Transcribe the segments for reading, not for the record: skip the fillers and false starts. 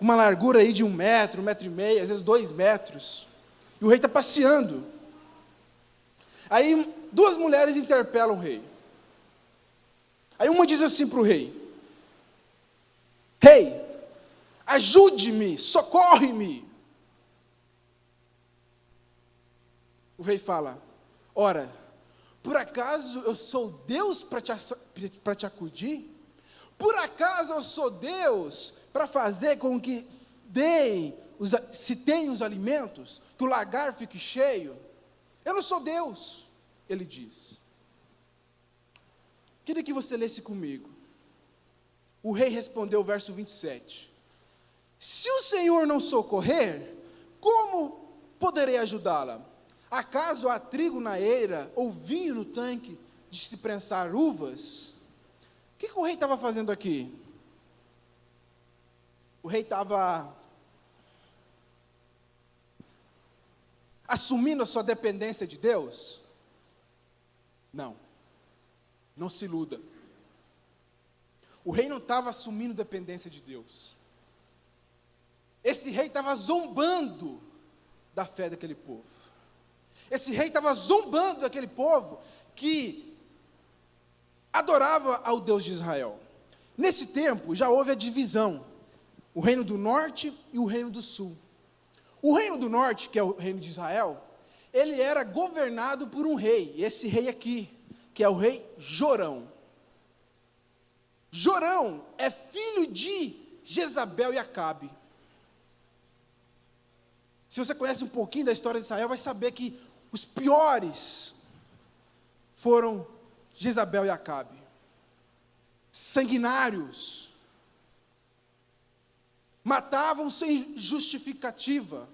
uma largura aí de 1 metro, 1,5 metro, às vezes 2 metros. E o rei está passeando. Aí 2 mulheres interpelam o rei. Aí uma diz assim para o rei: Rei, ajude-me, socorre-me. O rei fala: ora, por acaso eu sou Deus para te acudir? Por acaso eu sou Deus para fazer com que se tenham os alimentos, que o lagar fique cheio? Eu não sou Deus, ele diz. Queria que você lesse comigo. O rei respondeu, verso 27. Se o Senhor não socorrer, como poderei ajudá-la? Acaso há trigo na eira, ou vinho no tanque de se prensar uvas? O que o rei estava fazendo aqui? O rei estava assumindo a sua dependência de Deus? Não, não se iluda. O rei não estava assumindo dependência de Deus. Esse rei estava zombando da fé daquele povo. Esse rei estava zombando daquele povo que adorava ao Deus de Israel. Nesse tempo já houve a divisão, o reino do norte e o reino do sul. O reino do norte, que é o reino de Israel, ele era governado por um rei, esse rei aqui, que é o rei Jorão. Jorão é filho de Jezabel e Acabe. Se você conhece um pouquinho da história de Israel, vai saber que os piores foram Jezabel e Acabe. Sanguinários. Matavam sem justificativa.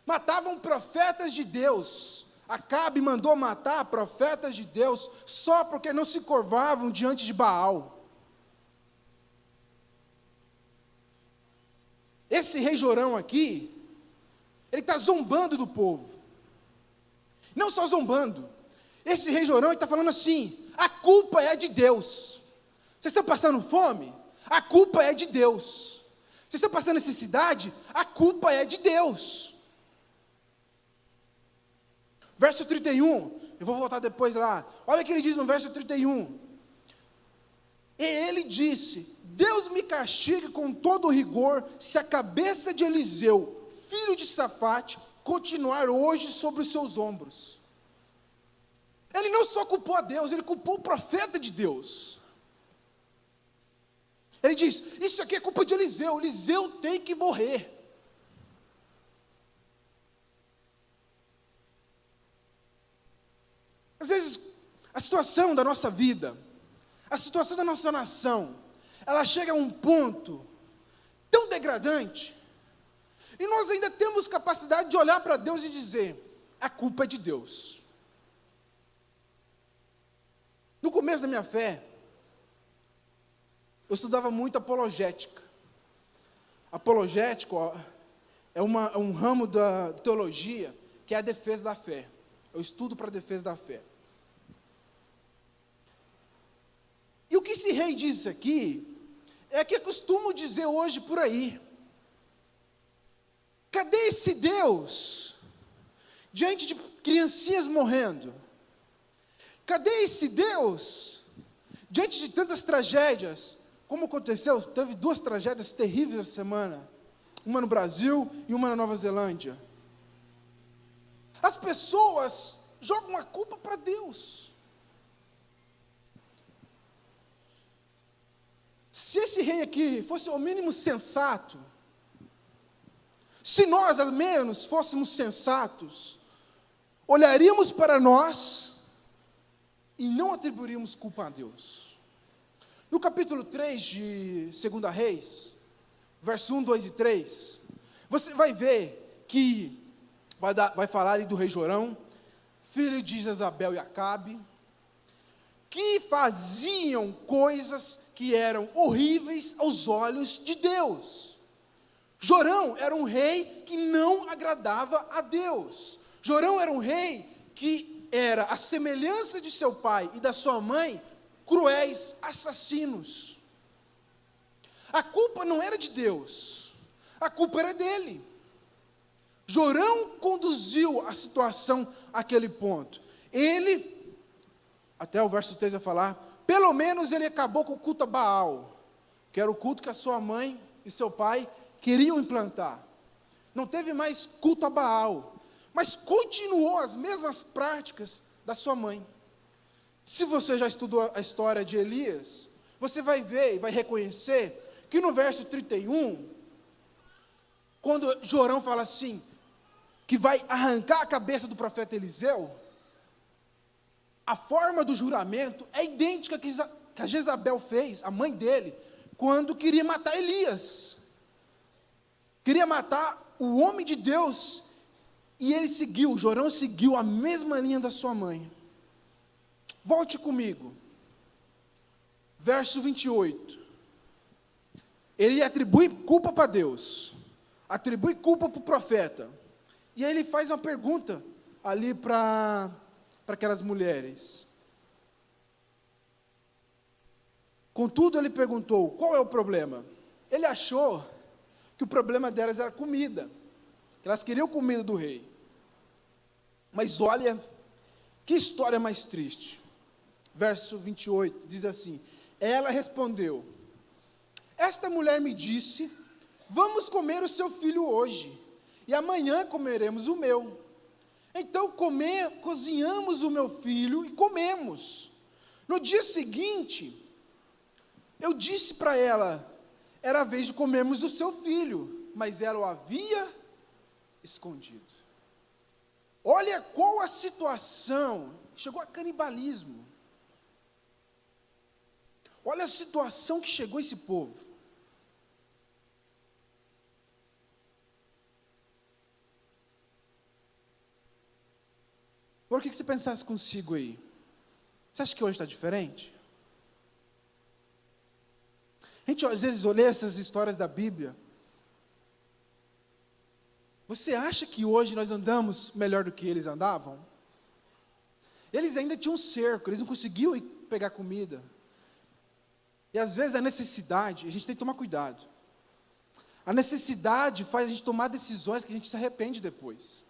Matavam profetas de Deus. Acabe mandou matar profetas de Deus só porque não se curvavam diante de Baal. Esse rei Jorão aqui, ele está zombando do povo. Não só zombando. Esse rei Jorão está falando assim: a culpa é de Deus. Vocês estão passando fome? A culpa é de Deus. Vocês estão passando necessidade? A culpa é de Deus. Verso 31, eu vou voltar depois lá. Olha o que ele diz no verso 31. E ele disse: Deus me castigue com todo rigor, se a cabeça de Eliseu, filho de Safate, continuar hoje sobre os seus ombros. Ele não só culpou a Deus, ele culpou o profeta de Deus. Ele diz: isso aqui é culpa de Eliseu, Eliseu tem que morrer. Às vezes, a situação da nossa vida, a situação da nossa nação, ela chega a um ponto tão degradante, e nós ainda temos capacidade de olhar para Deus e dizer: a culpa é de Deus. No começo da minha fé, eu estudava muito apologética. Apologético é um ramo da teologia que é a defesa da fé. Eu estudo para a defesa da fé. E o que esse rei diz aqui é que eu costumo dizer hoje por aí: cadê esse Deus diante de criancinhas morrendo? Cadê esse Deus diante de tantas tragédias? Como aconteceu, teve 2 tragédias terríveis essa semana, uma no Brasil e uma na Nova Zelândia. As pessoas jogam a culpa para Deus. Se esse rei aqui fosse ao mínimo sensato, se nós ao menos fôssemos sensatos, olharíamos para nós e não atribuiríamos culpa a Deus. No capítulo 3 de 2 Reis, verso 1, 2 e 3, você vai ver que vai falar ali do rei Jorão, filho de Jezabel e Acabe, que faziam coisas que eram horríveis aos olhos de Deus. Jorão era um rei que não agradava a Deus. Jorão era um rei que era a semelhança de seu pai e da sua mãe, cruéis assassinos. A culpa não era de Deus, A culpa era dele. Jorão conduziu a situação àquele ponto. Ele, até o verso 3 vai falar, pelo menos ele acabou com o culto a Baal, que era o culto que a sua mãe e seu pai queriam implantar. Não teve mais culto a Baal, mas continuou as mesmas práticas da sua mãe. Se você já estudou a história de Elias, você vai ver e vai reconhecer que no verso 31, quando Jorão fala assim, que vai arrancar a cabeça do profeta Eliseu, a forma do juramento é idêntica que a Jezabel fez, a mãe dele, quando queria matar Elias. Queria matar o homem de Deus, e ele seguiu, Jorão seguiu a mesma linha da sua mãe. Volte comigo, verso 28, ele atribui culpa para Deus, atribui culpa para o profeta, e aí ele faz uma pergunta ali para aquelas mulheres. Contudo, ele perguntou, qual é o problema? Ele achou que o problema delas era comida, que elas queriam comida do rei. Mas olha, que história mais triste. Verso 28, diz assim, ela respondeu, esta mulher me disse, vamos comer o seu filho hoje, e amanhã comeremos o meu. Então cozinhamos o meu filho e comemos. No dia seguinte, eu disse para ela, era a vez de comermos o seu filho, mas ela o havia escondido. Olha qual a situação, chegou a canibalismo. Olha a situação que chegou esse povo. Agora, o que você pensasse consigo aí? Você acha que hoje está diferente? A gente, às vezes, olha essas histórias da Bíblia. Você acha que hoje nós andamos melhor do que eles andavam? Eles ainda tinham um cerco, eles não conseguiam ir pegar comida. E às vezes a necessidade, a gente tem que tomar cuidado. A necessidade faz a gente tomar decisões que a gente se arrepende depois.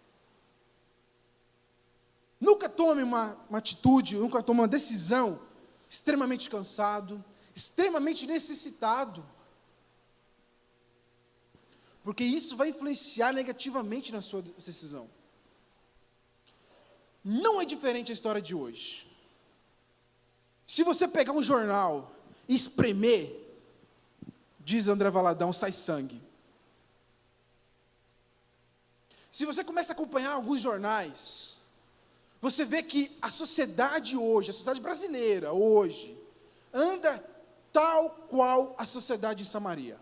Nunca tome uma atitude, nunca tome uma decisão extremamente cansado, extremamente necessitado. Porque isso vai influenciar negativamente na sua decisão. Não é diferente a história de hoje. Se você pegar um jornal e espremer, diz André Valadão, sai sangue. Se você começa a acompanhar alguns jornais, você vê que a sociedade hoje, a sociedade brasileira hoje, anda tal qual a sociedade de Samaria.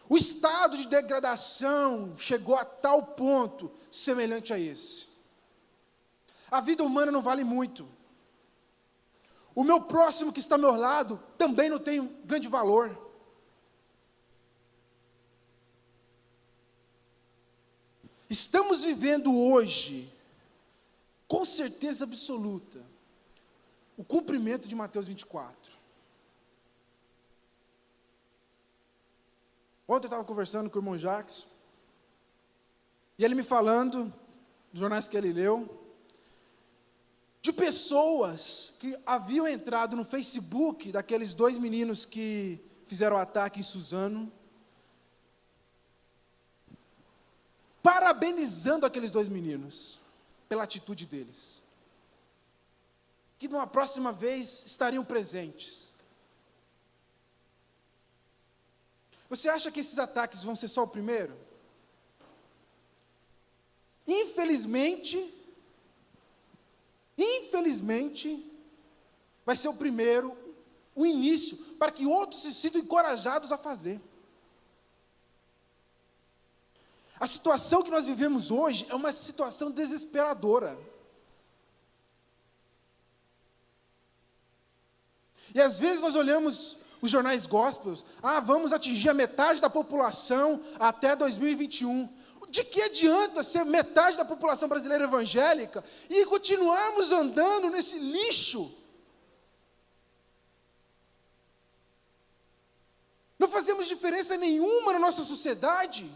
O estado de degradação chegou a tal ponto semelhante a esse. A vida humana não vale muito. O meu próximo que está ao meu lado também não tem grande valor. Estamos vivendo hoje, com certeza absoluta, o cumprimento de Mateus 24. Ontem eu estava conversando com o irmão Jackson, e ele me falando, dos jornais que ele leu, de pessoas que haviam entrado no Facebook, daqueles 2 meninos que fizeram o ataque em Suzano, parabenizando aqueles 2 meninos, pela atitude deles, que numa próxima vez estariam presentes. Você acha que esses ataques vão ser só o primeiro? Infelizmente, vai ser o primeiro, o início, para que outros se sintam encorajados a fazer. A situação que nós vivemos hoje é uma situação desesperadora. E às vezes nós olhamos os jornais gospels, vamos atingir a metade da população até 2021. De que adianta ser metade da população brasileira evangélica e continuarmos andando nesse lixo? Não fazemos diferença diferença nenhuma na nossa sociedade.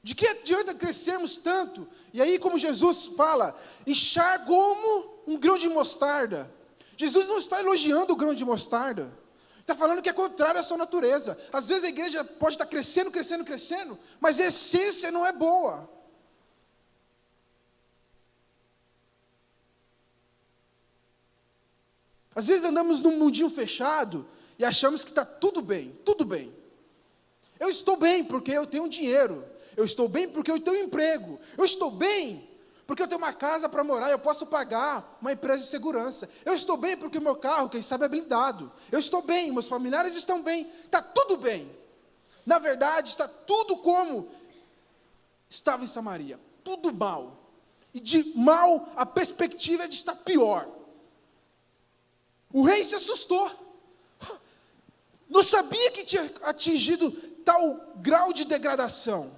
De que adianta crescermos tanto? E aí, como Jesus fala, inchar como um grão de mostarda. Jesus não está elogiando o grão de mostarda. Está falando que é contrário à sua natureza. Às vezes a igreja pode estar crescendo, crescendo, crescendo, mas a essência não é boa. Às vezes andamos num mundinho fechado e achamos que está tudo bem, tudo bem. Eu estou bem porque eu tenho dinheiro. Eu estou bem porque eu tenho emprego. Eu estou bem porque eu tenho uma casa para morar, eu posso pagar uma empresa de segurança. Eu estou bem porque o meu carro, quem sabe, é blindado. Eu estou bem, meus familiares estão bem. Está tudo bem. Na verdade, está tudo como estava em Samaria. Tudo mal. E de mal, a perspectiva é de estar pior. O rei se assustou. Não sabia que tinha atingido tal grau de degradação.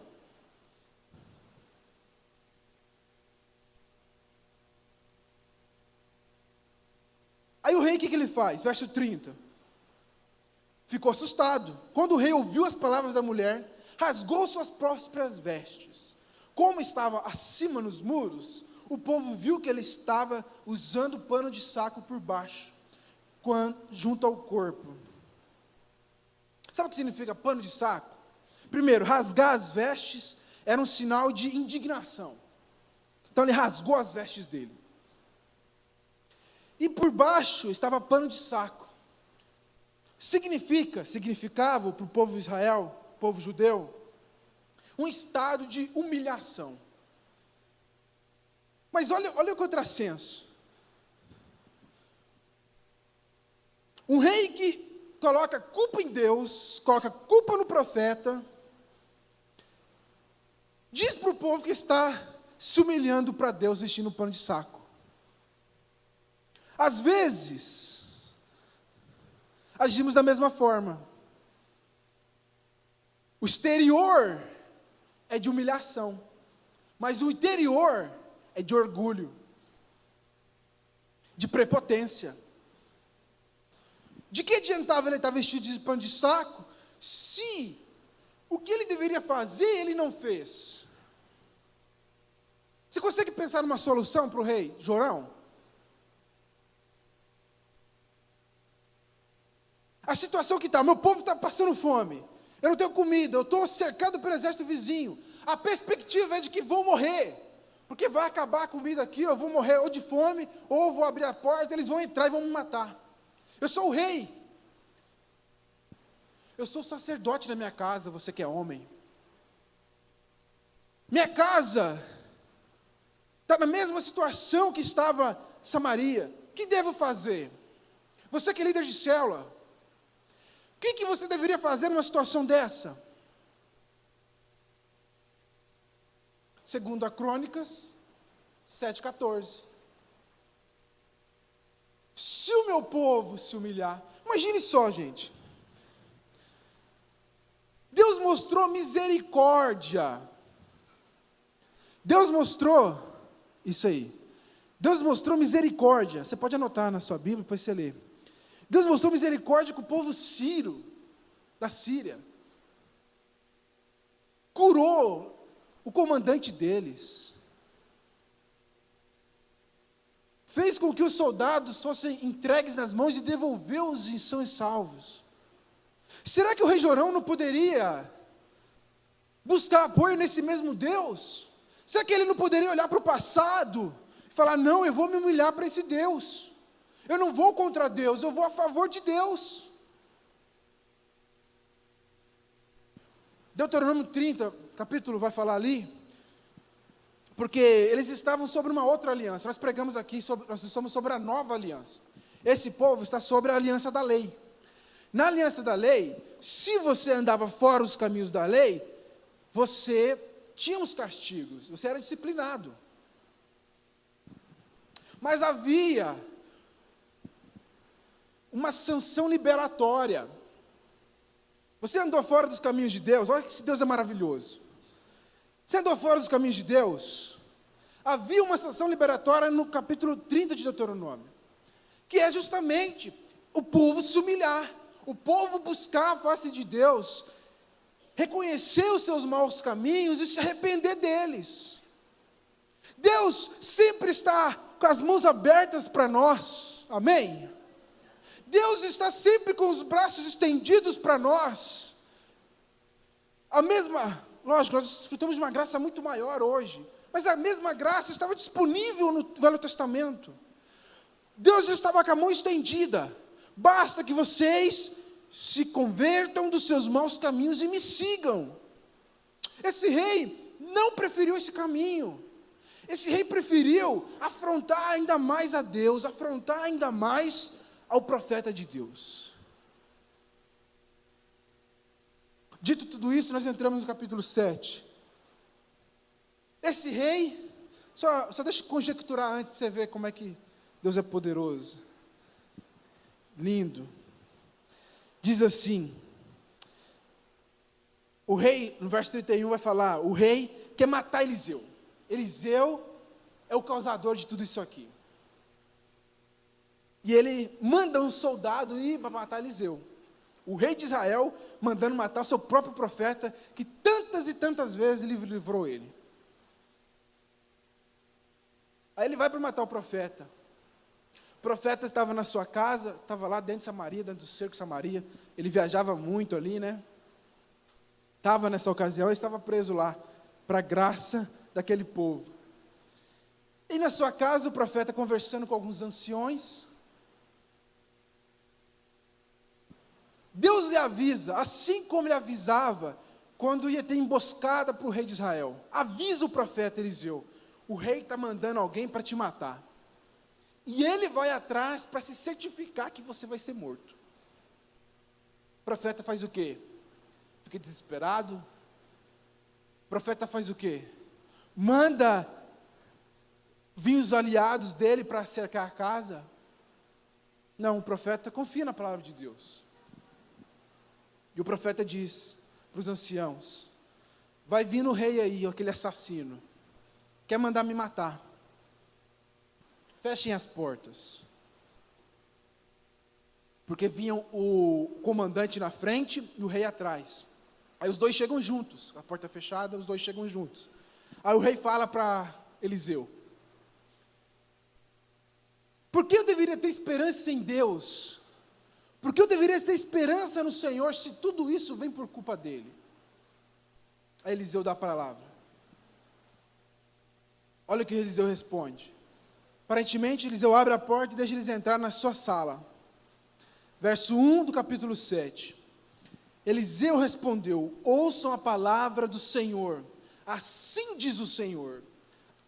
Aí o rei, o que ele faz? Verso 30. Ficou assustado. Quando o rei ouviu as palavras da mulher, rasgou suas próprias vestes. Como estava acima nos muros, o povo viu que ele estava usando pano de saco por baixo, junto ao corpo. Sabe o que significa pano de saco? Primeiro, rasgar as vestes era um sinal de indignação. Então ele rasgou as vestes dele. E por baixo estava pano de saco. Significava para o povo de Israel, povo judeu, um estado de humilhação. Mas olha o contrassenso. Um rei que coloca culpa em Deus, coloca culpa no profeta, diz para o povo que está se humilhando para Deus vestindo um pano de saco. Às vezes, agimos da mesma forma. O exterior é de humilhação, mas o interior é de orgulho, de prepotência. De que adiantava ele estar vestido de pano de saco, se o que ele deveria fazer, ele não fez? Você consegue pensar numa solução para o rei Jorão? A situação que está, meu povo está passando fome, eu não tenho comida, eu estou cercado pelo exército vizinho, a perspectiva é de que vou morrer, porque vai acabar a comida aqui, eu vou morrer ou de fome, ou vou abrir a porta, eles vão entrar e vão me matar. Eu sou o rei, eu sou sacerdote na minha casa, você que é homem. Minha casa está na mesma situação que estava Samaria. O que devo fazer? Você que é líder de célula, o que você deveria fazer numa situação dessa? Segundo a Crônicas 7,14. Se o meu povo se humilhar, imagine só, gente. Deus mostrou misericórdia. Deus mostrou, isso aí. Deus mostrou misericórdia. Você pode anotar na sua Bíblia, depois você lê. Deus mostrou misericórdia com o povo sírio, da Síria. Curou o comandante deles. Fez com que os soldados fossem entregues nas mãos e devolveu-os em sãos e salvos. Será que o rei Jorão não poderia buscar apoio nesse mesmo Deus? Será que ele não poderia olhar para o passado e falar, não, eu vou me humilhar para esse Deus. Eu não vou contra Deus, eu vou a favor de Deus. Deuteronômio 30, capítulo vai falar ali, porque eles estavam sobre uma outra aliança. Nós pregamos aqui, nós estamos sobre a nova aliança. Esse povo está sobre a aliança da lei. Na aliança da lei, se você andava fora os caminhos da lei, você tinha os castigos, você era disciplinado. Mas havia uma sanção liberatória. Você andou fora dos caminhos de Deus, olha que esse Deus é maravilhoso. Você andou fora dos caminhos de Deus, havia uma sanção liberatória no capítulo 30 de Deuteronômio. que é justamente o povo se humilhar, o povo buscar a face de Deus, reconhecer os seus maus caminhos e se arrepender deles. Deus sempre está com as mãos abertas para nós, amém? Deus está sempre com os braços estendidos para nós. Lógico, nós desfrutamos de uma graça muito maior hoje, mas a mesma graça estava disponível no Velho Testamento. Deus estava com a mão estendida, basta que vocês se convertam dos seus maus caminhos e me sigam. Esse rei não preferiu esse caminho, esse rei preferiu afrontar ainda mais a Deus, afrontar ainda mais ao profeta de Deus. Dito tudo isso, nós entramos no capítulo 7. Esse rei, só deixa eu conjecturar antes, para você ver como é que Deus é poderoso. Lindo. Diz assim, o rei, no verso 31 vai falar, o rei quer matar Eliseu. Eliseu é o causador de tudo isso aqui. E ele manda um soldado ir para matar Eliseu. O rei de Israel mandando matar o seu próprio profeta, que tantas e tantas vezes livrou ele. Aí ele vai para matar o profeta. O profeta estava na sua casa, estava lá dentro de Samaria, dentro do cerco de Samaria. Ele viajava muito ali, né? Estava nessa ocasião, ele estava preso lá, para a graça daquele povo. E na sua casa, o profeta conversando com alguns anciões. Deus lhe avisa, assim como ele avisava, quando ia ter emboscada para o rei de Israel. Avisa o profeta Eliseu, o rei está mandando alguém para te matar. E ele vai atrás para se certificar que você vai ser morto. O profeta faz o quê? Fica desesperado. O profeta faz o quê? Manda vir os aliados dele para cercar a casa. Não, o profeta confia na palavra de Deus. E o profeta diz para os anciãos, vai vir o rei aí, aquele assassino, quer mandar me matar. Fechem as portas. Porque vinha o comandante na frente e o rei atrás. Aí os dois chegam juntos, a porta fechada, os dois chegam juntos. Aí o rei fala para Eliseu, por que eu deveria ter esperança em Deus? Por que eu deveria ter esperança no Senhor, se tudo isso vem por culpa dele? Aí Eliseu dá a palavra. Olha o que Eliseu responde. Aparentemente, Eliseu abre a porta e deixa eles entrar na sua sala. Verso 1 do capítulo 7. Eliseu respondeu, ouçam a palavra do Senhor. Assim diz o Senhor.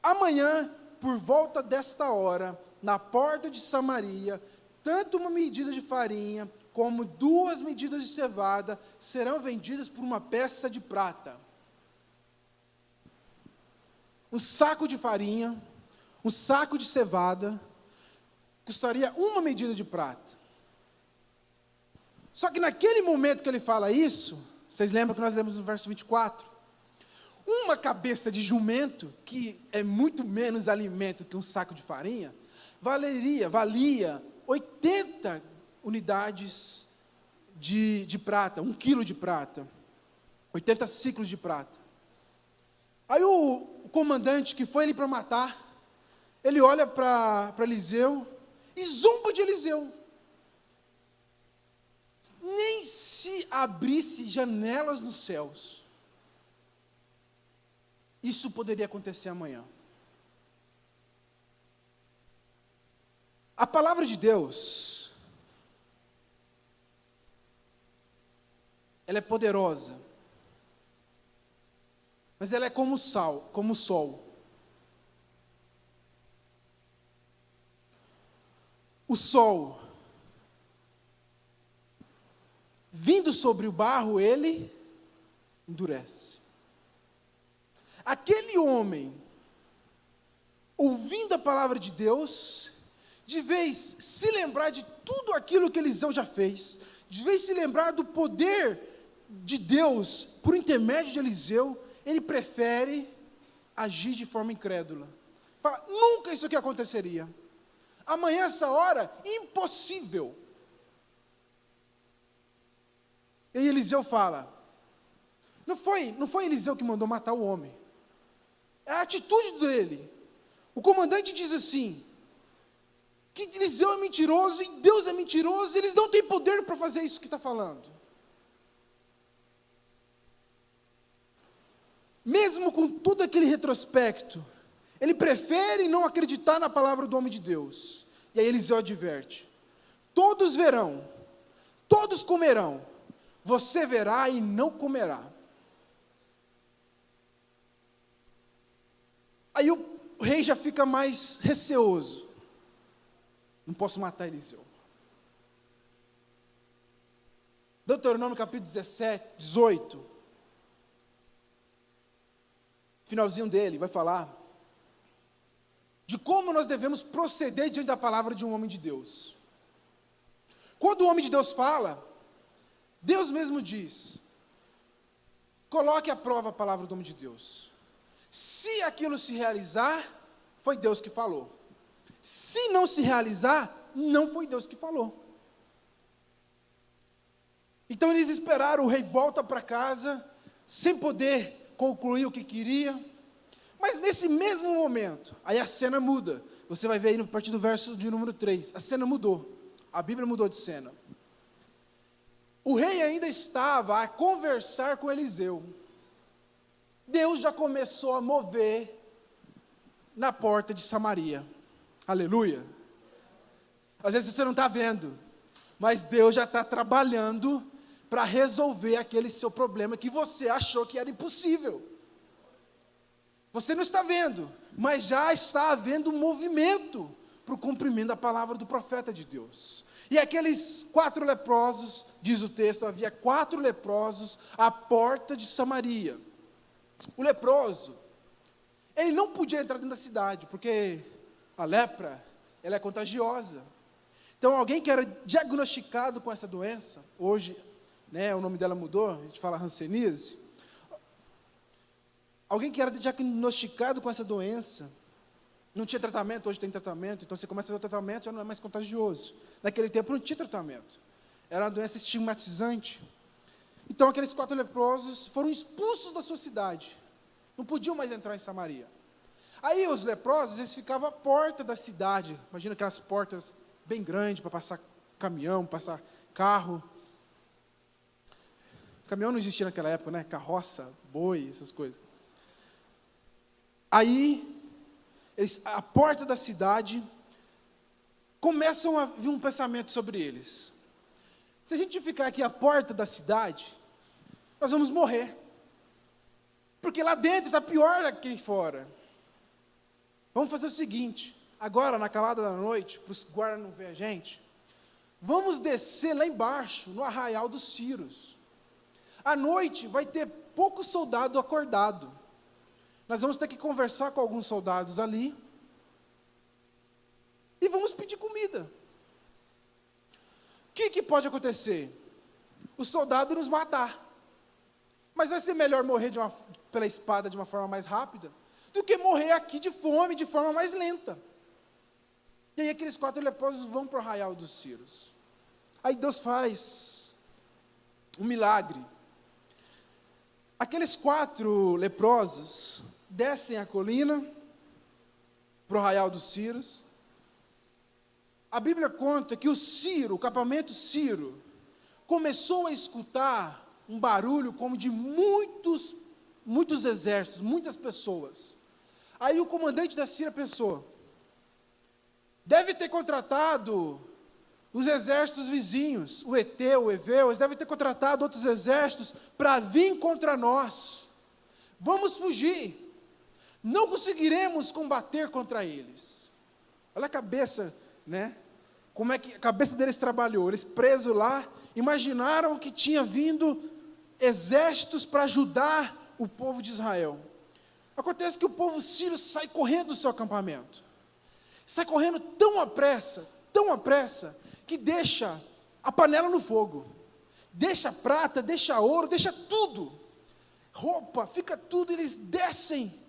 Amanhã, por volta desta hora, na porta de Samaria, tanto uma medida de farinha, como 2 medidas de cevada, serão vendidas por uma peça de prata. Um saco de farinha, um saco de cevada, custaria 1 medida de prata. Só que naquele momento que ele fala isso, vocês lembram que nós lemos no verso 24? Uma cabeça de jumento, que é muito menos alimento que um saco de farinha, valia 80 unidades de prata, 1 quilo de prata, 80 ciclos de prata. Aí o comandante que foi ali para matar, ele olha para Eliseu e zomba de Eliseu. Nem se abrisse janelas nos céus, isso poderia acontecer amanhã. A palavra de Deus, ela é poderosa, mas ela é como o sol. O sol, vindo sobre o barro, ele endurece. Aquele homem, ouvindo a palavra de Deus, de vez se lembrar de tudo aquilo que Eliseu já fez, de vez se lembrar do poder de Deus por intermédio de Eliseu, ele prefere agir de forma incrédula. Fala, nunca isso aqui aconteceria. Amanhã, essa hora, impossível. E Eliseu fala, não foi Eliseu que mandou matar o homem, é a atitude dele. O comandante diz assim, que Eliseu é mentiroso e Deus é mentiroso, eles não têm poder para fazer isso que está falando. Mesmo com todo aquele retrospecto, ele prefere não acreditar na palavra do homem de Deus. E aí Eliseu adverte, todos verão, todos comerão, você verá e não comerá. Aí o rei já fica mais receoso. Não posso matar Eliseu. Deuteronômio capítulo 18, finalzinho dele, vai falar de como nós devemos proceder diante da palavra de um homem de Deus. Quando o homem de Deus fala, Deus mesmo diz, coloque à prova a palavra do homem de Deus. Se aquilo se realizar, foi Deus que falou. Se não se realizar, não foi Deus que falou. Então eles esperaram, o rei volta para casa, sem poder concluir o que queria. Mas nesse mesmo momento, aí a cena muda. Você vai ver aí a partir do verso de número 3, a cena mudou. A Bíblia mudou de cena. O rei ainda estava a conversar com Eliseu. Deus já começou a mover na porta de Samaria. Aleluia. Às vezes você não está vendo, mas Deus já está trabalhando para resolver aquele seu problema que você achou que era impossível. Você não está vendo, mas já está havendo um movimento para o cumprimento da palavra do profeta de Deus. E aqueles 4 leprosos, diz o texto, havia 4 leprosos à porta de Samaria. O leproso, ele não podia entrar dentro da cidade, porque a lepra, ela é contagiosa. Então, alguém que era diagnosticado com essa doença, hoje, o nome dela mudou, a gente fala hanseníase. Alguém que era diagnosticado com essa doença, não tinha tratamento, hoje tem tratamento, então você começa a fazer o tratamento, já não é mais contagioso. Naquele tempo não tinha tratamento, era uma doença estigmatizante. Então aqueles 4 leprosos foram expulsos da sua cidade, não podiam mais entrar em Samaria. Aí os leprosos, eles ficavam à porta da cidade, imagina aquelas portas bem grandes, para passar caminhão, passar carro. Caminhão não existia naquela época, né? Carroça, boi, essas coisas. Aí, à porta da cidade, começam a vir um pensamento sobre eles. Se a gente ficar aqui à porta da cidade, nós vamos morrer. Porque lá dentro está pior do que fora. Vamos fazer o seguinte, agora na calada da noite, para os guardas não verem a gente, vamos descer lá embaixo, no arraial dos Círios. À noite vai ter pouco soldado acordado. Nós vamos ter que conversar com alguns soldados ali, e vamos pedir comida. O que pode acontecer? O soldado nos matar. Mas vai ser melhor morrer pela espada de uma forma mais rápida, do que morrer aqui de fome, de forma mais lenta. E aí aqueles 4 leprosos vão para o arraial dos Círios. Aí Deus faz um milagre. Aqueles 4 leprosos descem a colina, para o arraial dos Círios. A Bíblia conta que o acampamento Ciro, começou a escutar um barulho como de muitos exércitos, muitas pessoas. Aí o comandante da Síria pensou, deve ter contratado os exércitos vizinhos, o Eteu, o Eveu, eles devem ter contratado outros exércitos para vir contra nós. Vamos fugir. Não conseguiremos combater contra eles. Olha a cabeça, como é que a cabeça deles trabalhou. Eles presos lá, imaginaram que tinha vindo exércitos para ajudar o povo de Israel. Acontece que o povo sírio sai correndo do seu acampamento. Sai correndo tão à pressa, que deixa a panela no fogo. Deixa prata, deixa ouro, deixa tudo. Roupa, fica tudo, eles descem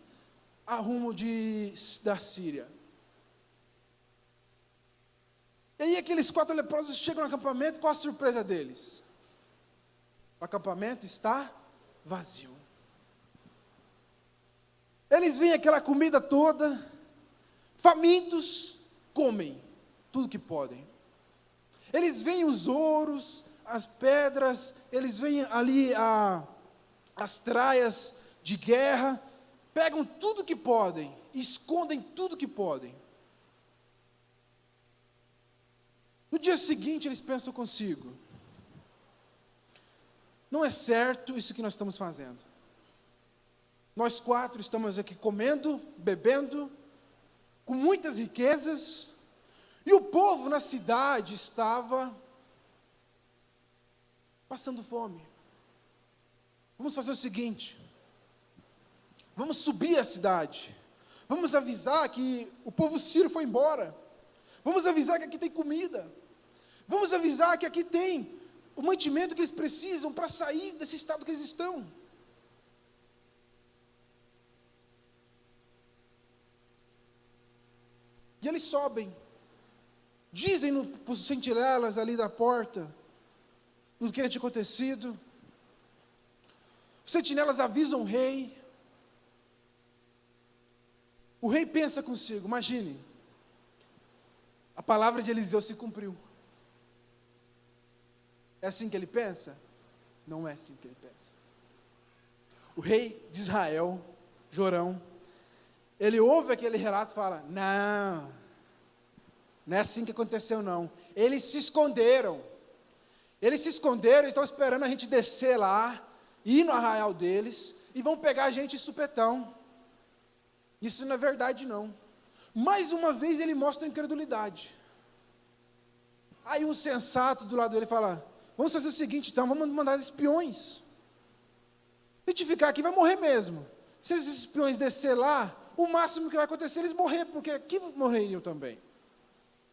a rumo da Síria. aí aqueles 4 leprosos chegam no acampamento, qual a surpresa deles? O acampamento está vazio. Eles veem aquela comida toda, famintos, comem tudo que podem. Eles veem os ouros, as pedras, eles veem ali as traias de guerra, pegam tudo que podem, escondem tudo que podem. No dia seguinte eles pensam consigo: não é certo isso que nós estamos fazendo. Nós 4 estamos aqui comendo, bebendo, com muitas riquezas, e o povo na cidade estava passando fome. Vamos fazer o seguinte: vamos subir a cidade, vamos avisar que o povo sírio foi embora, vamos avisar que aqui tem comida, vamos avisar que aqui tem o mantimento que eles precisam para sair desse estado que eles estão. E eles sobem, dizem para os sentinelas ali da porta do que tinha acontecido. Os sentinelas avisam o rei. O rei pensa consigo, imagine, a palavra de Eliseu se cumpriu. É assim que ele pensa? Não é assim que ele pensa. O rei de Israel, Jorão, ele ouve aquele relato e fala: não é assim que aconteceu não. Eles se esconderam e estão esperando a gente descer lá, ir no arraial deles, e vão pegar a gente de supetão. Isso não é verdade não. Mais uma vez ele mostra incredulidade. Aí um sensato do lado dele fala: vamos fazer o seguinte então, vamos mandar espiões. Se a gente ficar aqui vai morrer mesmo. Se esses espiões descer lá, o máximo que vai acontecer é eles morrer, porque aqui morreriam também.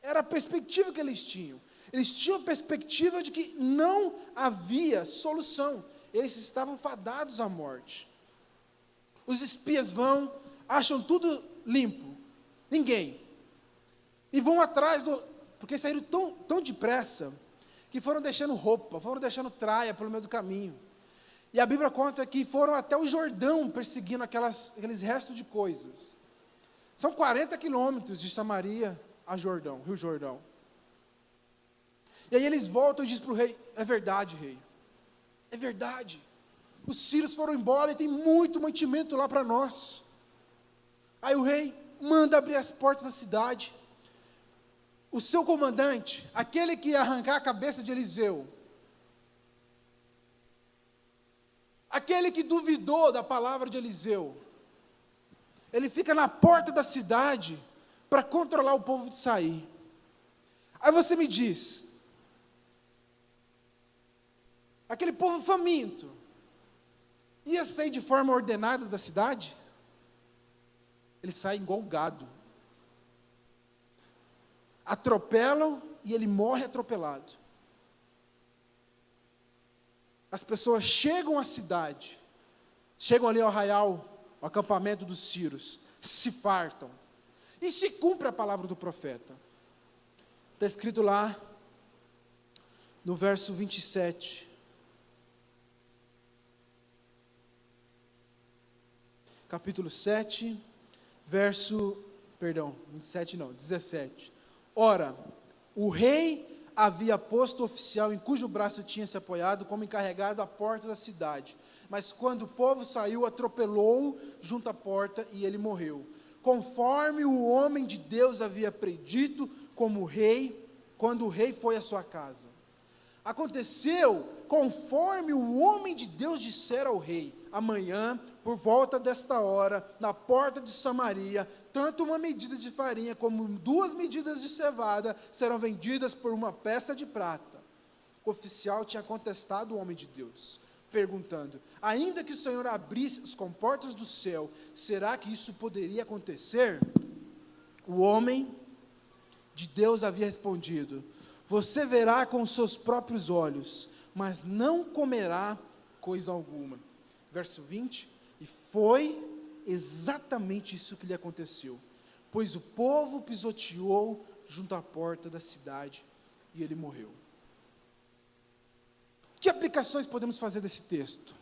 Era a perspectiva que eles tinham. Eles tinham a perspectiva de que não havia solução. Eles estavam fadados à morte. Os espias vão, acham tudo limpo, ninguém. E vão atrás porque saíram tão depressa, que foram deixando roupa, foram deixando traia pelo meio do caminho. E a Bíblia conta que foram até o Jordão perseguindo aqueles restos de coisas. São 40 quilômetros de Samaria a Jordão, Rio Jordão. E aí eles voltam e dizem para o rei: é verdade, rei, é verdade. Os sírios foram embora e tem muito mantimento lá para nós. Aí o rei manda abrir as portas da cidade. O seu comandante, aquele que ia arrancar a cabeça de Eliseu, aquele que duvidou da palavra de Eliseu, ele fica na porta da cidade para controlar o povo de sair. Aí você me diz, aquele povo faminto ia sair de forma ordenada da cidade? Ele sai igual gado. Atropelam e ele morre atropelado. As pessoas chegam à cidade, chegam ali ao arraial, ao acampamento dos sírios, se fartam, e se cumpre a palavra do profeta. Está escrito lá, no verso 27, capítulo 7, 17. Ora, o rei havia posto o oficial em cujo braço tinha se apoiado como encarregado à porta da cidade. Mas quando o povo saiu, atropelou-o junto à porta e ele morreu. Conforme o homem de Deus havia predito, quando o rei foi à sua casa. Aconteceu conforme o homem de Deus dissera ao rei: amanhã, por volta desta hora, na porta de Samaria, tanto uma medida de farinha como 2 medidas de cevada serão vendidas por uma peça de prata. O oficial tinha contestado o homem de Deus, perguntando: ainda que o Senhor abrisse as comportas do céu, será que isso poderia acontecer? O homem de Deus havia respondido: você verá com os seus próprios olhos, mas não comerá coisa alguma. Verso 20, e foi exatamente isso que lhe aconteceu, pois o povo pisoteou junto à porta da cidade e ele morreu. Que aplicações podemos fazer desse texto?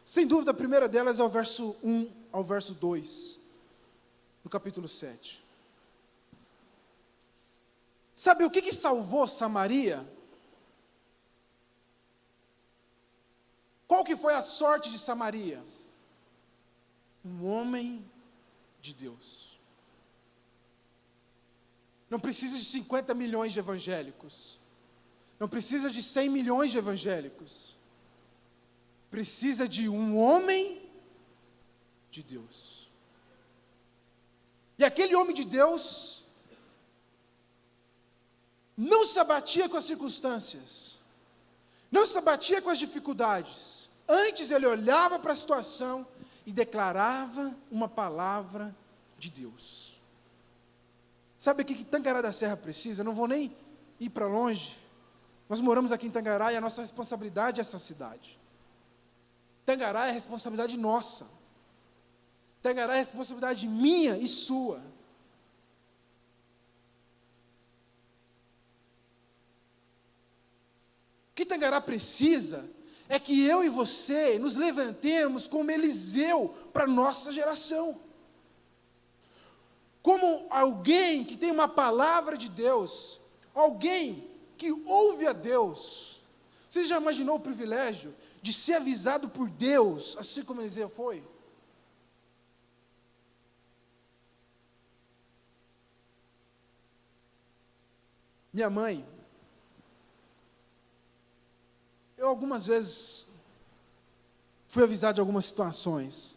Sem dúvida, a primeira delas é o verso 1 ao verso 2, no capítulo 7. Sabe o que salvou Samaria? Qual que foi a sorte de Samaria? Um homem de Deus. Não precisa de 50 milhões de evangélicos. Não precisa de 100 milhões de evangélicos. Precisa de um homem de Deus. E aquele homem de Deus não se abatia com as circunstâncias, não se abatia com as dificuldades. Antes ele olhava para a situação e declarava uma palavra de Deus. Sabe o que Tangará da Serra precisa? Eu não vou nem ir para longe. Nós moramos aqui em Tangará e a nossa responsabilidade é essa cidade. Tangará é responsabilidade nossa. Tangará é responsabilidade minha e sua. O que Tangará precisa é que eu e você nos levantemos como Eliseu para a nossa geração. Como alguém que tem uma palavra de Deus, alguém que ouve a Deus. Você já imaginou o privilégio de ser avisado por Deus, assim como Eliseu foi? Minha mãe, eu algumas vezes fui avisado de algumas situações,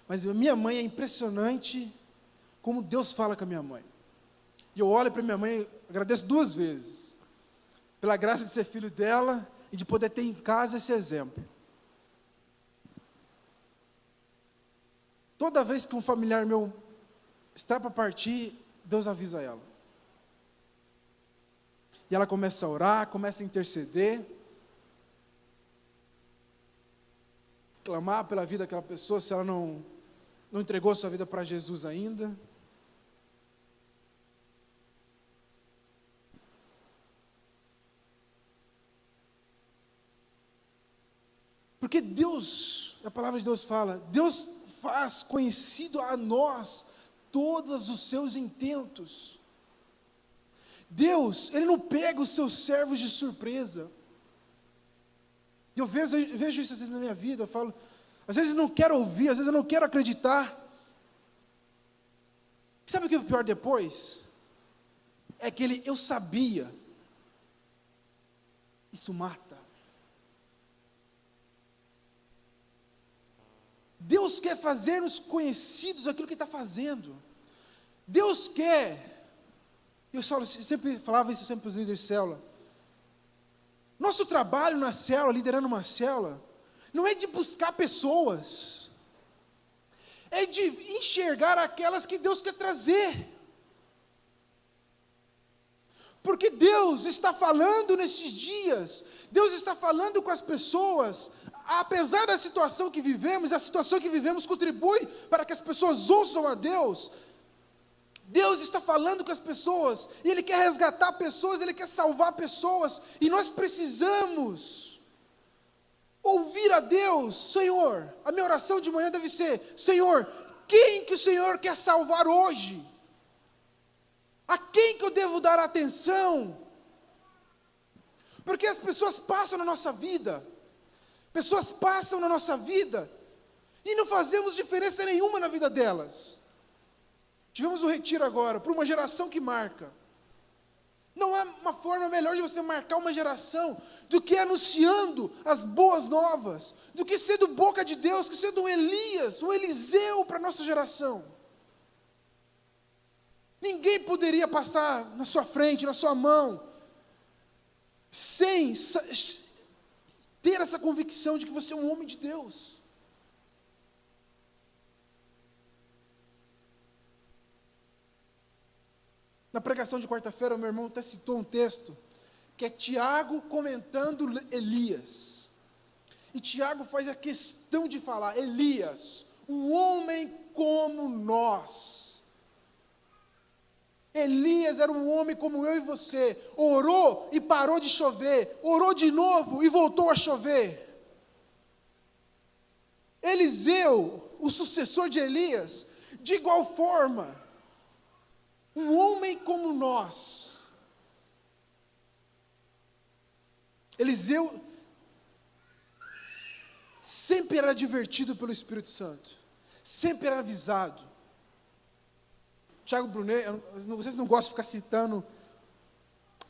mas minha mãe é impressionante como Deus fala com a minha mãe. E eu olho para minha mãe, agradeço 2 vezes, pela graça de ser filho dela e de poder ter em casa esse exemplo. Toda vez que um familiar meu está para partir, Deus avisa ela. E ela começa a orar, começa a interceder, clamar pela vida daquela pessoa, se ela não entregou sua vida para Jesus ainda. Porque Deus, a palavra de Deus fala, Deus faz conhecido a nós todos os seus intentos. Deus, Ele não pega os seus servos de surpresa. E eu vejo isso às vezes na minha vida, eu falo, às vezes eu não quero ouvir, às vezes eu não quero acreditar. Sabe o que é o pior depois? É que eu sabia. Isso mata. Deus quer fazer-nos conhecidos aquilo que Ele está fazendo. Deus quer, eu sempre falava isso sempre para os líderes de célula, nosso trabalho na célula, liderando uma célula, não é de buscar pessoas, é de enxergar aquelas que Deus quer trazer. Porque Deus está falando nesses dias, Deus está falando com as pessoas, apesar da situação que vivemos, a situação que vivemos contribui para que as pessoas ouçam a Deus. Deus está falando com as pessoas, e Ele quer resgatar pessoas, Ele quer salvar pessoas, e nós precisamos ouvir a Deus. Senhor, a minha oração de manhã deve ser: Senhor, quem que o Senhor quer salvar hoje? A quem que eu devo dar atenção? Porque as pessoas passam na nossa vida, e não fazemos diferença nenhuma na vida delas. Tivemos um retiro agora, para uma geração que marca. Não há uma forma melhor de você marcar uma geração do que anunciando as boas novas, do que sendo boca de Deus, que sendo um Elias, um Eliseu para a nossa geração. Ninguém poderia passar na sua frente, na sua mão, sem ter essa convicção de que você é um homem de Deus. Na pregação de quarta-feira, o meu irmão até citou um texto, que é Tiago comentando Elias. E Tiago faz a questão de falar: Elias, um homem como nós. Elias era um homem como eu e você, orou e parou de chover, orou de novo e voltou a chover. Eliseu, o sucessor de Elias, de igual forma, um homem como nós. Eliseu sempre era advertido pelo Espírito Santo, sempre era avisado. Tiago Brunet, vocês não gostam de ficar citando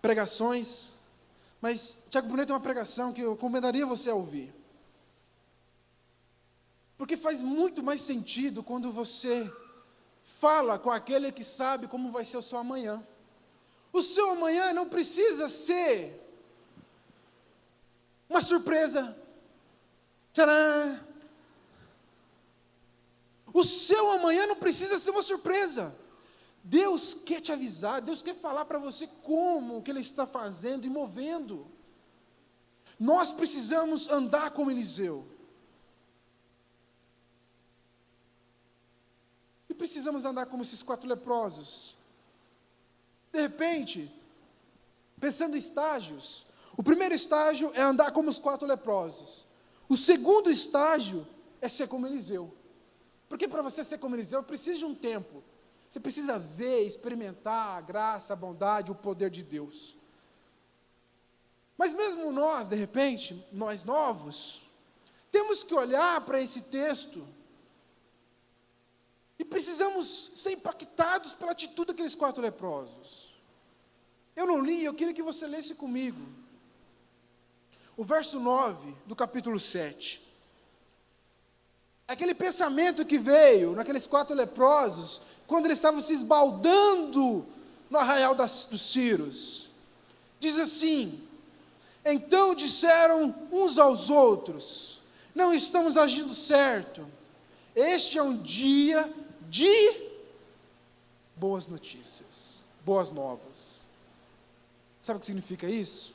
pregações, mas Tiago Brunet tem uma pregação que eu recomendaria você a ouvir. Porque faz muito mais sentido quando você fala com aquele que sabe como vai ser o seu amanhã. O seu amanhã não precisa ser uma surpresa. Tcharam! O seu amanhã não precisa ser uma surpresa. Deus quer te avisar, Deus quer falar para você como que Ele está fazendo e movendo. Nós precisamos andar como Eliseu. E precisamos andar como esses 4 leprosos. De repente, pensando em estágios, o primeiro estágio é andar como os 4 leprosos. O segundo estágio é ser como Eliseu. Porque para você ser como Eliseu, precisa de um tempo. Você precisa ver, experimentar a graça, a bondade, o poder de Deus. Mas mesmo nós, de repente, nós novos, temos que olhar para esse texto e precisamos ser impactados pela atitude daqueles 4 leprosos. Eu não li, eu queria que você lesse comigo. O verso 9 do capítulo 7. Aquele pensamento que veio naqueles 4 leprosos, quando eles estavam se esbaldando no arraial dos Círios. Diz assim: então disseram uns aos outros, não estamos agindo certo. Este é um dia de boas notícias, boas novas. Sabe o que significa isso?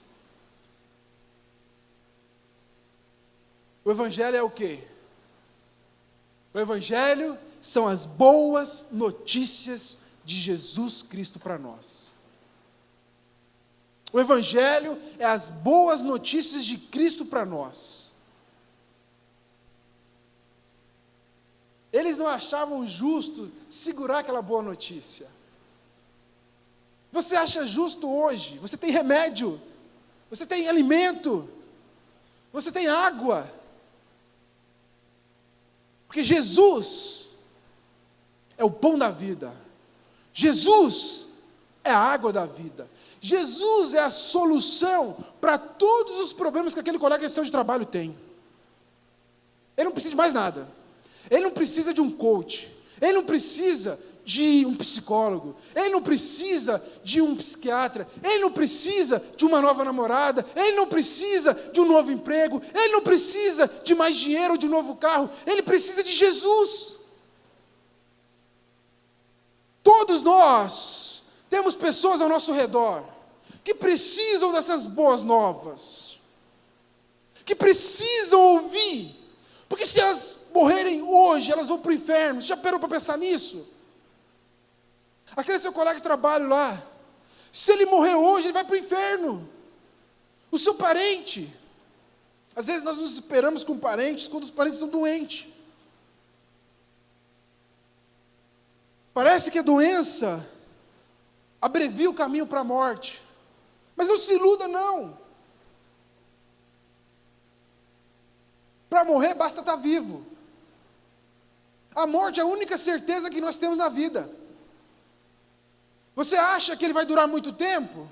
O Evangelho é o quê? O Evangelho são as boas notícias de Jesus Cristo para nós. O Evangelho é as boas notícias de Cristo para nós. Eles não achavam justo segurar aquela boa notícia. Você acha justo hoje? Você tem remédio, você tem alimento, você tem água. Porque Jesus é o pão da vida. Jesus é a água da vida. Jesus é a solução para todos os problemas que aquele colega de questão de trabalho tem. Ele não precisa de mais nada. Ele não precisa de um coach. Ele não precisa de um psicólogo. Ele não precisa de um psiquiatra. Ele não precisa de uma nova namorada. Ele não precisa de um novo emprego. Ele não precisa de mais dinheiro ou de um novo carro. Ele precisa de Jesus. Todos nós temos pessoas ao nosso redor que precisam dessas boas novas, que precisam ouvir, porque se elas morrerem hoje, elas vão para o inferno. Você já parou para pensar nisso? Aquele seu colega de trabalho lá, se ele morrer hoje, ele vai para o inferno. O seu parente, às vezes nós nos esperamos com parentes quando os parentes estão doentes. Parece que a doença abrevia o caminho para a morte. Mas não se iluda, não. Para morrer basta estar vivo. A morte é a única certeza que nós temos na vida. Você acha que ele vai durar muito tempo?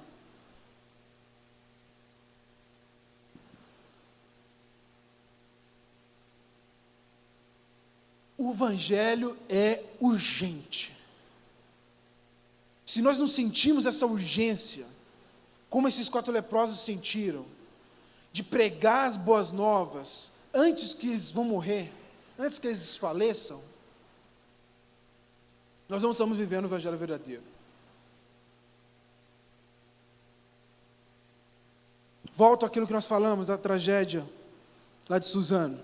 O Evangelho é urgente. Se nós não sentimos essa urgência, como esses 4 leprosos sentiram, de pregar as boas novas, antes que eles vão morrer, antes que eles desfaleçam, nós não estamos vivendo o Evangelho verdadeiro. Volto àquilo que nós falamos, da tragédia lá de Suzano.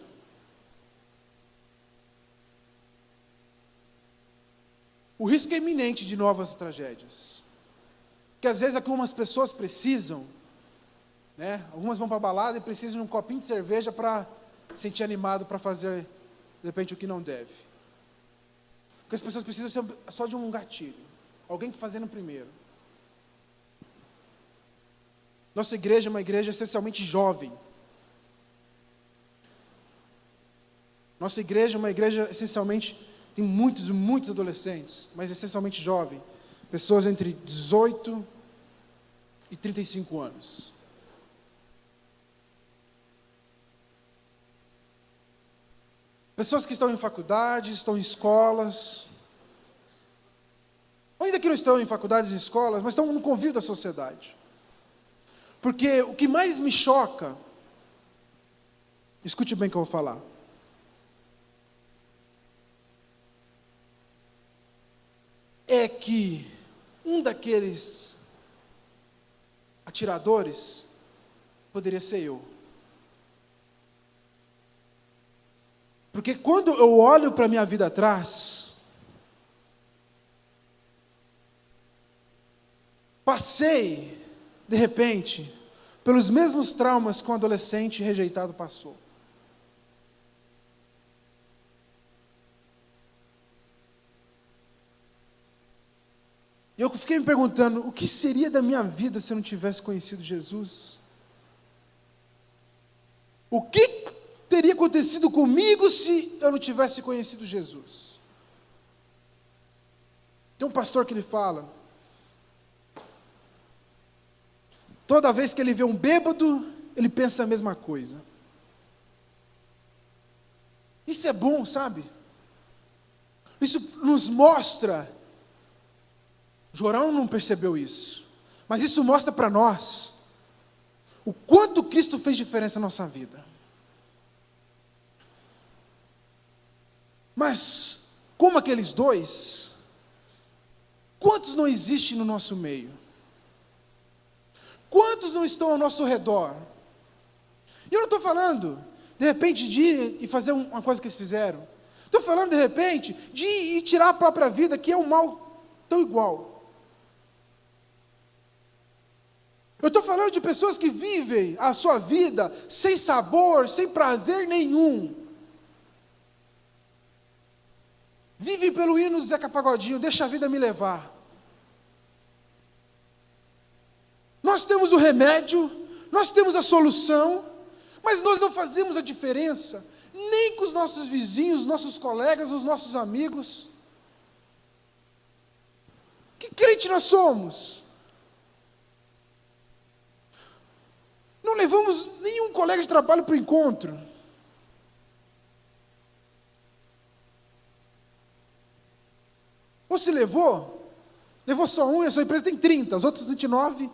o risco é iminente de novas tragédias. Porque às vezes algumas pessoas precisam, né? Algumas vão para a balada e precisam de um copinho de cerveja para se sentir animado para fazer, de repente, o que não deve. Porque as pessoas precisam só de um gatilho, alguém que fazendo primeiro. Nossa igreja é uma igreja essencialmente jovem. Nossa igreja é uma igreja essencialmente, tem muitos adolescentes, mas essencialmente jovem. Pessoas entre 18 e 35 anos. Pessoas que estão em faculdades, estão em escolas, ou ainda que não estão em faculdades e escolas, mas estão no convívio da sociedade. Porque o que mais me choca, escute bem o que eu vou falar, é que um daqueles atiradores poderia ser eu. Porque quando eu olho para a minha vida atrás, passei, de repente, pelos mesmos traumas que um adolescente rejeitado passou. E eu fiquei me perguntando, o que seria da minha vida se eu não tivesse conhecido Jesus? O que teria acontecido comigo se eu não tivesse conhecido Jesus? Tem um pastor que ele fala, toda vez que ele vê um bêbado, ele pensa a mesma coisa. Isso é bom, sabe? Isso nos mostra, Jorão não percebeu isso, mas isso mostra para nós o quanto Cristo fez diferença na nossa vida. Mas, como aqueles dois, quantos não existem no nosso meio? Quantos não estão ao nosso redor? E eu não estou falando, de repente, de ir e fazer uma coisa que eles fizeram. Estou falando, de repente, de ir e tirar a própria vida, que é um mal tão igual. Eu estou falando de pessoas que vivem a sua vida sem sabor, sem prazer nenhum. Vivem pelo hino do Zeca Pagodinho, deixa a vida me levar. Nós temos o remédio, nós temos a solução, mas nós não fazemos a diferença, nem com os nossos vizinhos, nossos colegas, os nossos amigos. Que crente nós somos? Não levamos nenhum colega de trabalho para o encontro. Ou se levou só um e a sua empresa tem 30, os outros 29.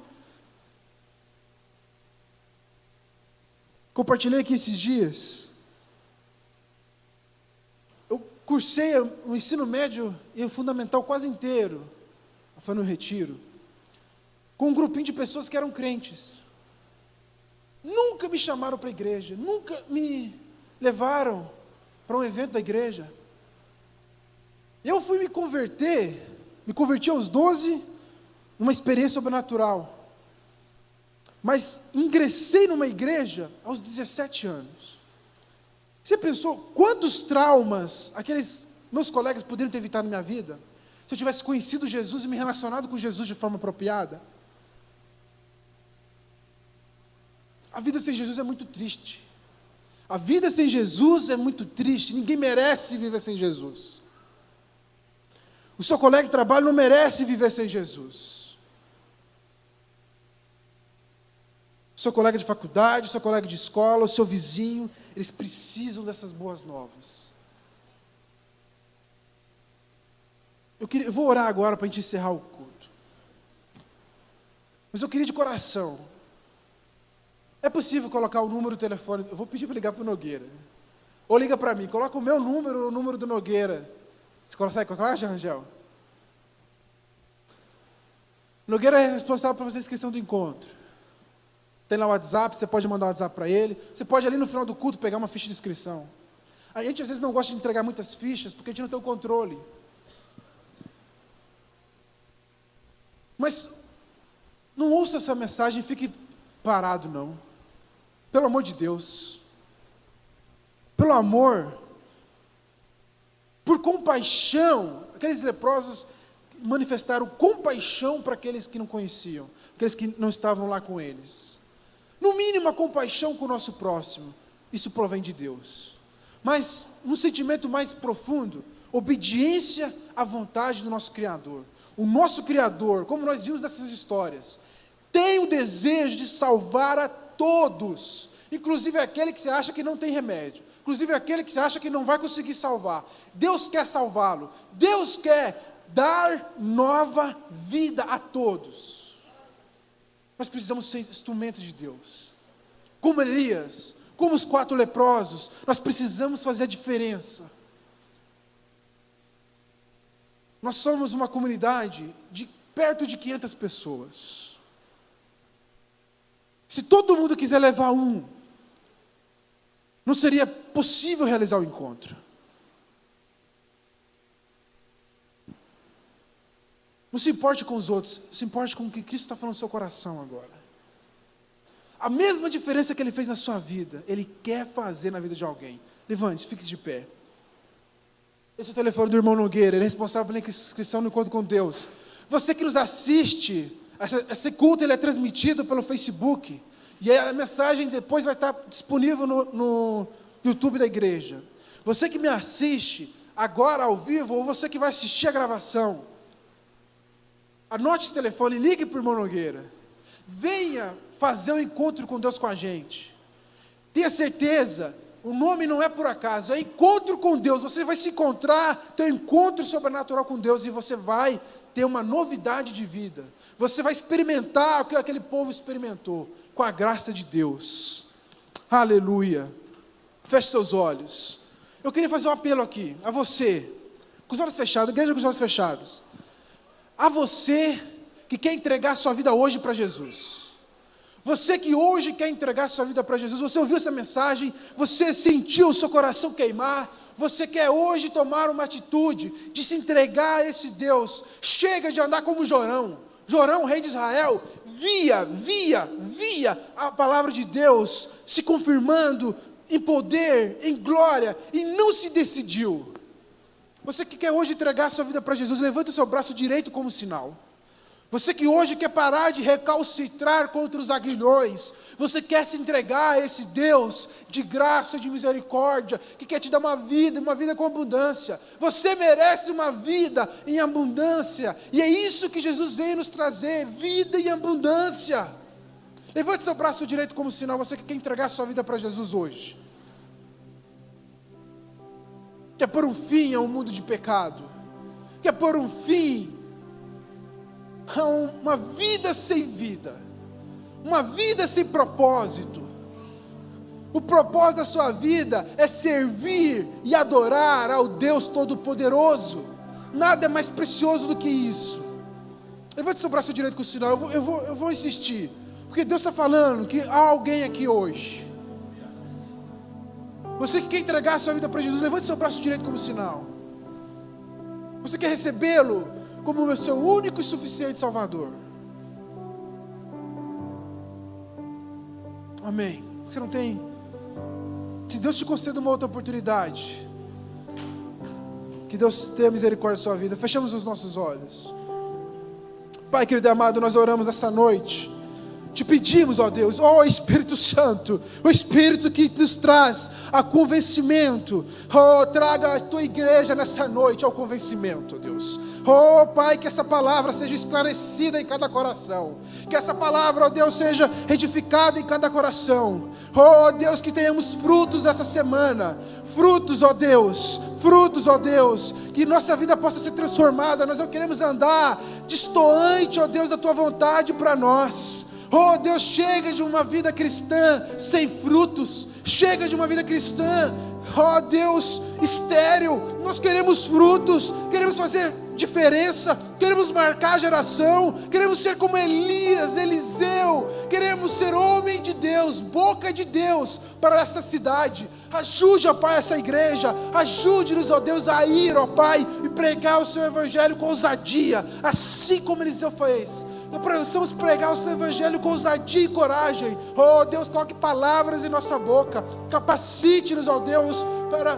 Compartilhei aqui esses dias. Eu cursei o ensino médio e o fundamental quase inteiro, foi no retiro, com um grupinho de pessoas que eram crentes. Nunca me chamaram para a igreja, nunca me levaram para um evento da igreja. Eu fui me converti aos 12, numa experiência sobrenatural. Mas ingressei numa igreja aos 17 anos. Você pensou quantos traumas aqueles meus colegas poderiam ter evitado na minha vida, se eu tivesse conhecido Jesus e me relacionado com Jesus de forma apropriada? A vida sem Jesus é muito triste. A vida sem Jesus é muito triste. Ninguém merece viver sem Jesus. O seu colega de trabalho não merece viver sem Jesus. O seu colega de faculdade, o seu colega de escola, o seu vizinho, eles precisam dessas boas novas. Eu vou orar agora para a gente encerrar o culto. Mas eu queria de coração. É possível colocar o número do telefone? Eu vou pedir para ligar para o Nogueira. Ou liga para mim, coloca o meu número, o número do Nogueira. Você consegue colocar, Rangel? Nogueira é responsável por fazer a inscrição do encontro. Tem lá o WhatsApp, você pode mandar o WhatsApp para ele. Você pode ali no final do culto pegar uma ficha de inscrição. A gente às vezes não gosta de entregar muitas fichas, porque a gente não tem o controle. Mas não ouça essa mensagem e fique parado, não. Pelo amor de Deus. Pelo amor. Por compaixão. Aqueles leprosos manifestaram compaixão para aqueles que não conheciam, aqueles que não estavam lá com eles. No mínimo, a compaixão com o nosso próximo. Isso provém de Deus. Mas, um sentimento mais profundo, obediência à vontade do nosso Criador. O nosso Criador, como nós vimos nessas histórias, tem o desejo de salvar a todos, inclusive aquele que você acha que não tem remédio, inclusive aquele que você acha que não vai conseguir salvar. Deus quer salvá-lo. Deus quer dar nova vida a todos. Nós precisamos ser instrumentos de Deus. Como Elias, como os 4 leprosos, nós precisamos fazer a diferença. Nós somos uma comunidade de perto de 500 pessoas. Se todo mundo quiser levar um, não seria possível realizar o encontro. Não se importe com os outros, se importe com o que Cristo está falando no seu coração agora. A mesma diferença que Ele fez na sua vida, Ele quer fazer na vida de alguém. Levante-se, fique de pé. Esse é o telefone do irmão Nogueira, ele é responsável pela inscrição no encontro com Deus. Você que nos assiste, esse culto ele é transmitido pelo Facebook, e a mensagem depois vai estar disponível no YouTube da igreja. Você que me assiste agora ao vivo, ou você que vai assistir a gravação, anote esse telefone, ligue para o irmão Nogueira. Venha fazer o encontro com Deus com a gente. Tenha certeza, o nome não é por acaso, é encontro com Deus. Você vai se encontrar, ter um encontro sobrenatural com Deus, e você vai ter uma novidade de vida. Você vai experimentar o que aquele povo experimentou, com a graça de Deus. Aleluia. Feche seus olhos. Eu queria fazer um apelo aqui, a você, com os olhos fechados, igreja com os olhos fechados. A você que quer entregar sua vida hoje para Jesus. Você que hoje quer entregar sua vida para Jesus, você ouviu essa mensagem, você sentiu o seu coração queimar, você quer hoje tomar uma atitude de se entregar a esse Deus. Chega de andar como Jorão. Jorão, rei de Israel, via a palavra de Deus se confirmando em poder, em glória, e não se decidiu. Você que quer hoje entregar sua vida para Jesus, levanta o seu braço direito como sinal. Você que hoje quer parar de recalcitrar contra os aguilhões, você quer se entregar a esse Deus de graça, de misericórdia, que quer te dar uma vida com abundância. Você merece uma vida em abundância, e é isso que Jesus veio nos trazer, vida em abundância. Levante seu braço direito como sinal, você que quer entregar sua vida para Jesus hoje. Quer pôr um fim a um mundo de pecado, quer pôr um fim a uma vida sem vida, uma vida sem propósito. O propósito da sua vida é servir e adorar ao Deus Todo-Poderoso. Nada é mais precioso do que isso. Levante seu braço direito com o sinal, eu vou insistir, porque Deus está falando que há alguém aqui hoje. Você que quer entregar a sua vida para Jesus, levante seu braço direito como sinal. Você quer recebê-lo como o seu único e suficiente Salvador. Amém. Você não tem? Se Deus te conceda uma outra oportunidade, que Deus tenha misericórdia da sua vida. Fechamos os nossos olhos. Pai querido e amado, nós oramos essa noite. Te pedimos, ó Deus, ó Espírito Santo, o Espírito que nos traz a convencimento, traga a tua igreja nessa noite ao convencimento, ó Deus. Pai, que essa palavra seja esclarecida em cada coração, que essa palavra, ó Deus, seja edificada em cada coração. Deus, que tenhamos frutos dessa semana, frutos, ó Deus, que nossa vida possa ser transformada. Nós não queremos andar destoante, ó Deus, da tua vontade para nós. Deus, chega de uma vida cristã sem frutos, chega de uma vida cristã, Deus, estéril. Nós queremos frutos, queremos fazer diferença, queremos marcar a geração, queremos ser como Elias, Eliseu, queremos ser homem de Deus, boca de Deus para esta cidade. Ajude, ó Pai, essa igreja, ajude-nos, ó Deus, a ir, ó Pai, e pregar o seu evangelho com ousadia, assim como Eliseu fez. Que possamos pregar o seu evangelho com ousadia e coragem. Oh Deus, coloque palavras em nossa boca, capacite-nos, ó Deus, para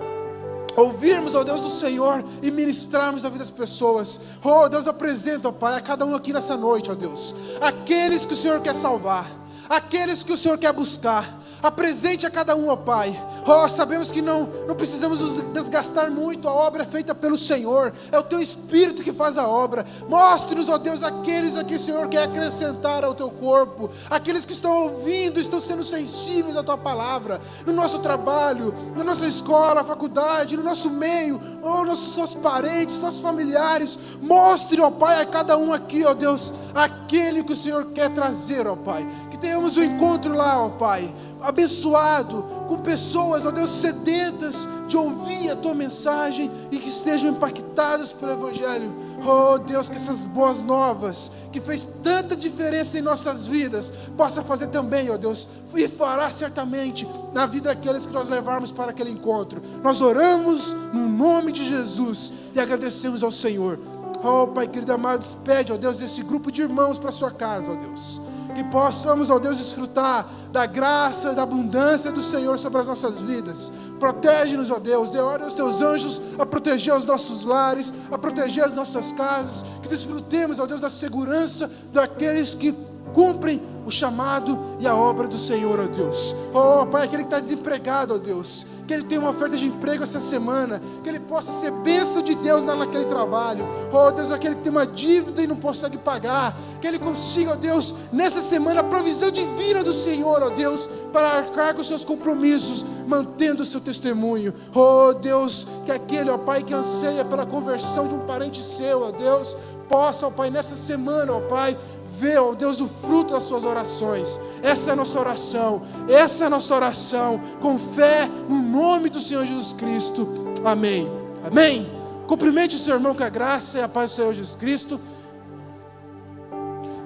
ouvirmos, ó Deus, do Senhor e ministrarmos na vida das pessoas. Oh Deus, apresenta, ó Pai, a cada um aqui nessa noite, ó Deus, aqueles que o Senhor quer salvar, aqueles que o Senhor quer buscar. Apresente a cada um, ó Pai. Oh, sabemos que não precisamos nos desgastar muito. A obra é feita pelo Senhor. É o Teu Espírito que faz a obra. Mostre-nos, ó Deus, aqueles aqui, Senhor, quer acrescentar ao Teu corpo. Aqueles que estão ouvindo, estão sendo sensíveis à Tua palavra. No nosso trabalho, na nossa escola, faculdade, no nosso meio, nossos parentes, nossos familiares. Mostre, ó Pai, a cada um aqui, ó Deus, aquele que o Senhor quer trazer, ó Pai. Que tenhamos um encontro lá, ó Pai, abençoado, com pessoas, ó Deus, sedentas de ouvir a Tua mensagem e que sejam impactadas pelo Evangelho. Oh Deus, que essas boas novas, que fez tanta diferença em nossas vidas, possa fazer também, ó Deus, e fará certamente na vida daqueles que nós levarmos para aquele encontro. Nós oramos no nome de Jesus e agradecemos ao Senhor. Oh Pai querido amado, despede, ó Deus, esse grupo de irmãos para a sua casa, ó Deus. Que possamos, ó Deus, desfrutar da graça, da abundância do Senhor sobre as nossas vidas. Protege-nos, ó Deus, dê ordem aos Teus anjos a proteger os nossos lares, a proteger as nossas casas. Que desfrutemos, ó Deus, da segurança daqueles que cumprem o chamado e a obra do Senhor, ó Deus. Oh Pai, aquele que está desempregado, ó Deus, que ele tenha uma oferta de emprego essa semana, que ele possa ser bênção de Deus naquele trabalho. Oh Deus, aquele que tem uma dívida e não consegue pagar, que ele consiga, ó Deus, nessa semana a provisão divina do Senhor, ó Deus, para arcar com os seus compromissos, mantendo o seu testemunho. Oh Deus, que aquele, ó Pai, que anseia pela conversão de um parente seu, ó Deus, possa, ó Pai, nessa semana, ó Pai, ver, ó Deus, o fruto das suas orações. Essa é a nossa oração, essa é a nossa oração, com fé no nome do Senhor Jesus Cristo, amém, amém. Cumprimente o seu irmão com a graça e a paz do Senhor Jesus Cristo.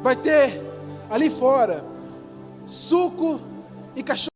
Vai ter ali fora suco e cachorro.